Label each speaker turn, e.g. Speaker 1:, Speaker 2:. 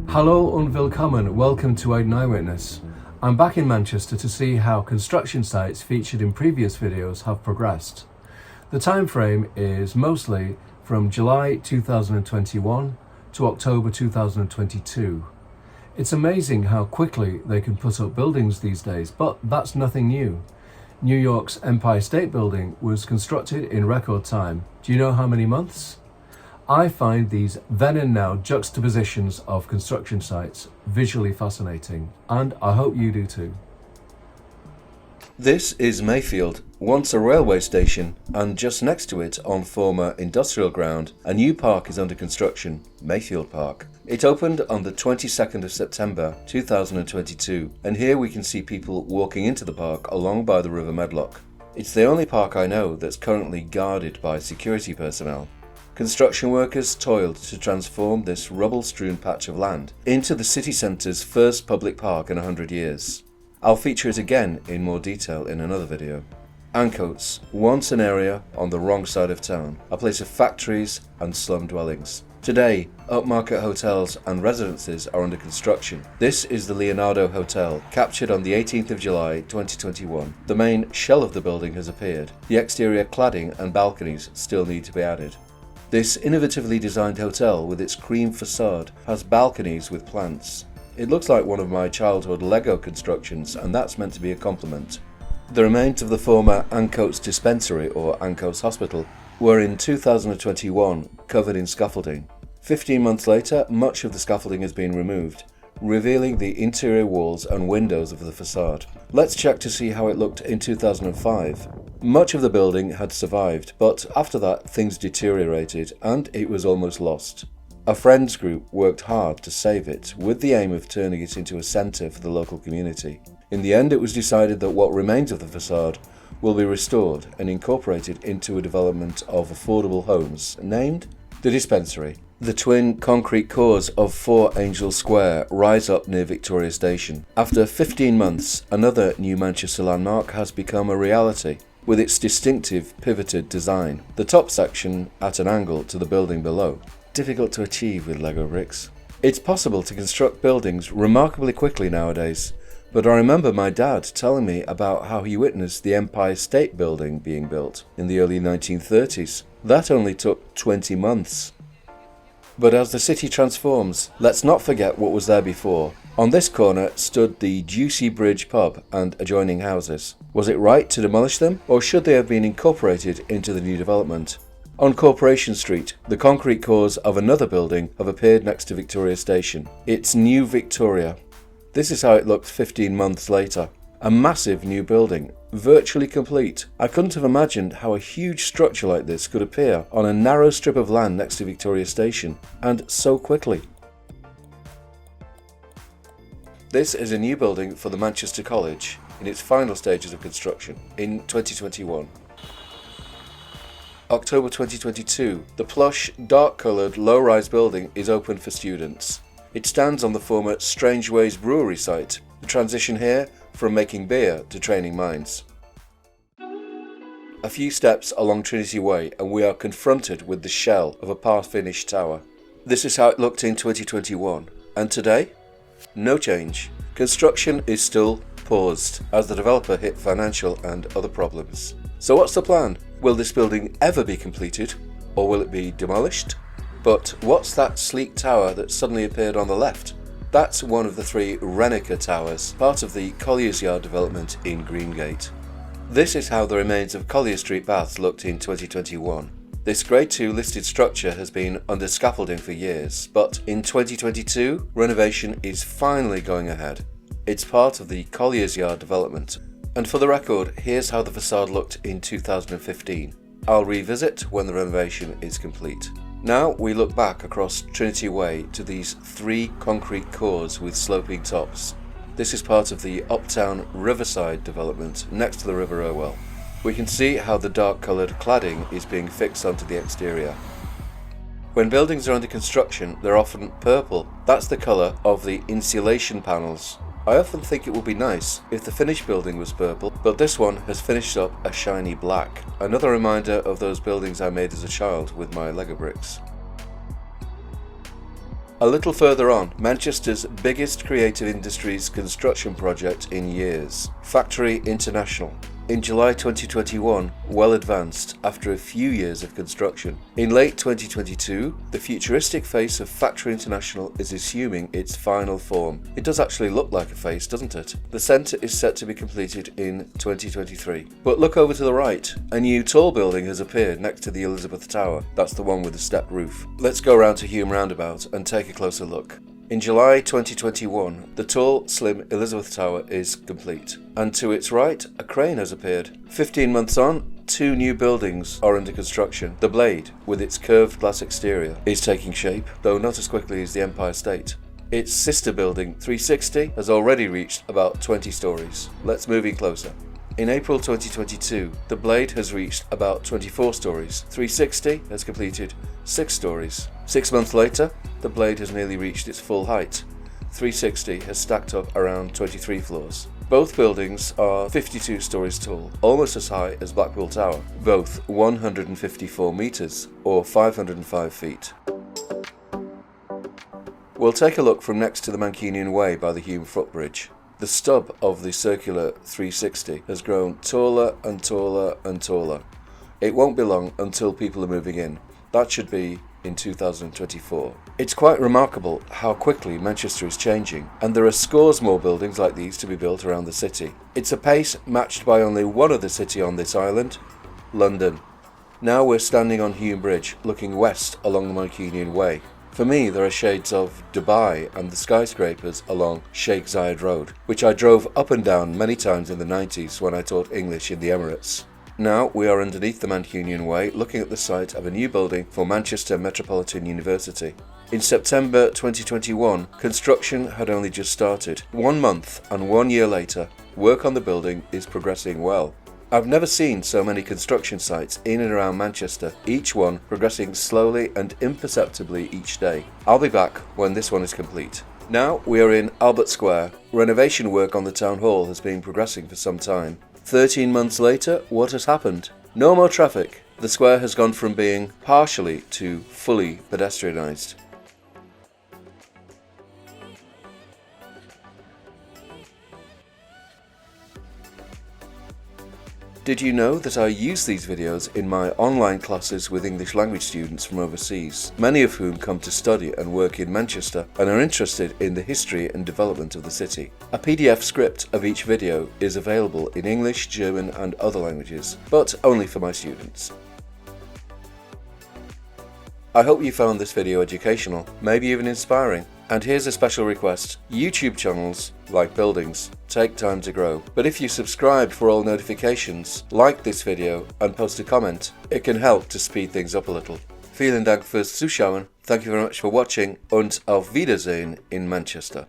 Speaker 1: Hello and welcome to AidanEyewitness. I'm back in Manchester to see how construction sites featured in previous videos have progressed. The time frame is mostly from July 2021 to October 2022. It's amazing how quickly they can put up buildings these days, but that's nothing new. New York's Empire State Building was constructed in record time. Do you know how many months? I find these then and now juxtapositions of construction sites visually fascinating, and I hope you do too.
Speaker 2: This is Mayfield, once a railway station, and just next to it on former industrial ground, a new park is under construction, Mayfield Park. It opened on the 22nd of September 2022, and here we can see people walking into the park along by the River Medlock. It's the only park I know that's currently guarded by security personnel. Construction workers toiled to transform this rubble-strewn patch of land into the city centre's first public park in 100 years. I'll feature it again in more detail in another video. Ancoats, once an area on the wrong side of town, a place of factories and slum dwellings. Today, upmarket hotels and residences are under construction. This is the Leonardo Hotel, captured on the 18th of July 2021. The main shell of the building has appeared. The exterior cladding and balconies still need to be added. This innovatively designed hotel with its cream facade has balconies with plants. It looks like one of my childhood Lego constructions, and that's meant to be a compliment. The remains of the former Ancoats Dispensary or Ancoats Hospital were in 2021 covered in scaffolding. 15 months later, much of the scaffolding has been removed, revealing the interior walls and windows of the facade. Let's check to see how it looked in 2005. Much of the building had survived, but after that things deteriorated and it was almost lost. A friends group worked hard to save it, with the aim of turning it into a centre for the local community. In the end, it was decided that what remains of the facade will be restored and incorporated into a development of affordable homes named the Dispensary. The twin concrete cores of 4 Angel Square rise up near Victoria Station. After 15 months, another new Manchester landmark has become a reality, with its distinctive pivoted design, the top section at an angle to the building below. Difficult to achieve with Lego bricks. It's possible to construct buildings remarkably quickly nowadays, but I remember my dad telling me about how he witnessed the Empire State Building being built in the early 1930s. That only took 20 months. But as the city transforms, let's not forget what was there before. On this corner stood the Juicy Bridge pub and adjoining houses. Was it right to demolish them, or should they have been incorporated into the new development? On Corporation Street, the concrete cores of another building have appeared next to Victoria Station. It's New Victoria. This is how it looked 15 months later. A massive new building, virtually complete. I couldn't have imagined how a huge structure like this could appear on a narrow strip of land next to Victoria Station, and so quickly. This is a new building for the Manchester College in its final stages of construction in 2021. October 2022, the plush, dark-coloured, low-rise building is open for students. It stands on the former Strange Ways brewery site. The transition here from making beer to training minds. A few steps along Trinity Way and we are confronted with the shell of a part-finished tower. This is how it looked in 2021. And today? No change. Construction is still paused as the developer hit financial and other problems. So what's the plan? Will this building ever be completed, or will it be demolished? But what's that sleek tower that suddenly appeared on the left? That's one of the 3 Renaker towers, part of the Collier's Yard development in Greengate. This is how the remains of Collier Street Baths looked in 2021. This Grade 2 listed structure has been under scaffolding for years, but in 2022, renovation is finally going ahead. It's part of the Collier's Yard development. And for the record, here's how the facade looked in 2015. I'll revisit when the renovation is complete. Now we look back across Trinity Way to these 3 concrete cores with sloping tops. This is part of the uptown Riverside development next to the River Irwell. We can see how the dark-coloured cladding is being fixed onto the exterior. When buildings are under construction, they're often purple. That's the colour of the insulation panels. I often think it would be nice if the finished building was purple, but this one has finished up a shiny black. Another reminder of those buildings I made as a child with my Lego bricks. A little further on, Manchester's biggest creative industries construction project in years, Factory International. In July 2021, well advanced after a few years of construction. In late 2022, the futuristic face of Factory International is assuming its final form. It does actually look like a face, doesn't it? The centre is set to be completed in 2023. But look over to the right. A new tall building has appeared next to the Elizabeth Tower. That's the one with the stepped roof. Let's go round to Hume Roundabout and take a closer look. In July 2021, the tall, slim Elizabeth Tower is complete, and to its right, a crane has appeared. 15 months on, 2 new buildings are under construction. The Blade, with its curved glass exterior, is taking shape, though not as quickly as the Empire State. Its sister building, 360, has already reached about 20 stories. Let's move in closer. In April 2022, the Blade has reached about 24 stories. 360 has completed 6 stories. 6 months later, the Blade has nearly reached its full height. 360 has stacked up around 23 floors. Both buildings are 52 stories tall, almost as high as Blackpool Tower, both 154 metres or 505 feet. We'll take a look from next to the Mancunian Way by the Hume footbridge. The stub of the circular 360 has grown taller and taller and taller. It won't be long until people are moving in. That should be in 2024. It's quite remarkable how quickly Manchester is changing, and there are scores more buildings like these to be built around the city. It's a pace matched by only one other city on this island, London. Now we're standing on Hume Bridge, looking west along the Mancunian Way. For me, there are shades of Dubai and the skyscrapers along Sheikh Zayed Road, which I drove up and down many times in the 90s when I taught English in the Emirates. Now we are underneath the Mancunian Way, looking at the site of a new building for Manchester Metropolitan University. In September 2021, construction had only just started. 1 month and 1 year later, work on the building is progressing well. I've never seen so many construction sites in and around Manchester, each one progressing slowly and imperceptibly each day. I'll be back when this one is complete. Now we are in Albert Square. Renovation work on the Town Hall has been progressing for some time. 13 months later, what has happened? No more traffic. The square has gone from being partially to fully pedestrianised. Did you know that I use these videos in my online classes with English language students from overseas, many of whom come to study and work in Manchester and are interested in the history and development of the city? A PDF script of each video is available in English, German and other languages, but only for my students. I hope you found this video educational, maybe even inspiring. And here's a special request. YouTube channels, like buildings, take time to grow. But if you subscribe for all notifications, like this video and post a comment, it can help to speed things up a little. Vielen Dank fürs Zuschauen. Thank you very much for watching und auf Wiedersehen in Manchester.